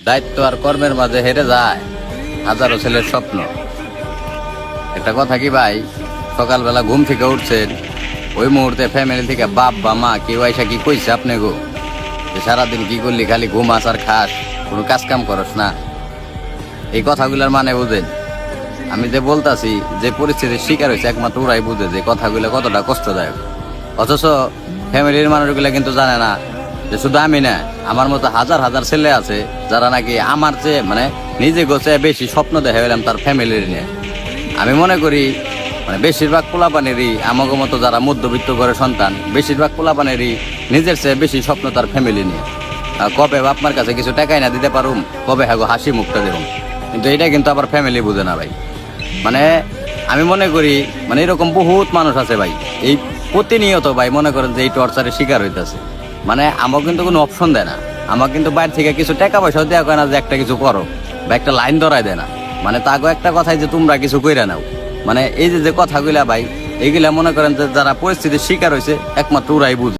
দায়িত্ব আর কর্মের মাঝে হেরে যায় হাজারো ছেলের স্বপ্ন। একটা কথা কি ভাই, সকালবেলা ঘুম থেকে উঠছেন, ওই মুহূর্তে ফ্যামিলি থেকে বাপ বা মা কেউ আইসা কি কইছে আপনি গো যে সারাদিন কি করলি, খালি ঘুমাস আর খাস, কোনো কাজ কাম করস না? এই কথাগুলোর মানে বুঝেন? আমি যে বলতাছি, যে পরিস্থিতির শিকার হয়েছে একমাত্র ওরাই বুঝে যে কথাগুলো কতটা কষ্টদায়ক। অথচ ফ্যামিলির মানুষগুলো কিন্তু জানে না যে শুধু আমি না, আমার মতো হাজার হাজার ছেলে আছে যারা নাকি আমার চেয়ে নিজে গোছে বেশি স্বপ্ন দেখা হইলাম তার ফ্যামিলির নিয়ে। আমি মনে করি বেশিরভাগ পোলাপানেরই আমাকে মতো যারা মধ্যবিত্ত ঘরের সন্তান, বেশিরভাগ পোলাপানেরই নিজের চেয়ে বেশি স্বপ্ন তার ফ্যামিলি নিয়ে। কবে আপনার কাছে কিছু টাকাই না দিতে পারুম, কবে হাগো হাসি মুখটা দেখুন, কিন্তু এটা কিন্তু আবার ফ্যামিলি বুঝে না ভাই। আমি মনে করি এরকম বহুত মানুষ আছে ভাই, এই প্রতিনিয়ত ভাই মনে করেন যে এই টর্চারের শিকার হইতেছে। আমাকে কিন্তু কোনো অপশন দেয় না, আমাকে কিন্তু বাইরে থেকে কিছু টাকা পয়সাও দেওয়া হয় না যে একটা কিছু করো বা একটা লাইন ধরাই দেয় না। তাকে একটা কথাই যে তোমরা কিছু কইরা নাও, এই যে কথাগুলা ভাই, এইগুলা মনে করেন যে যারা পরিস্থিতির শিকার হয়েছে একমাত্র ওরাই বুঝে।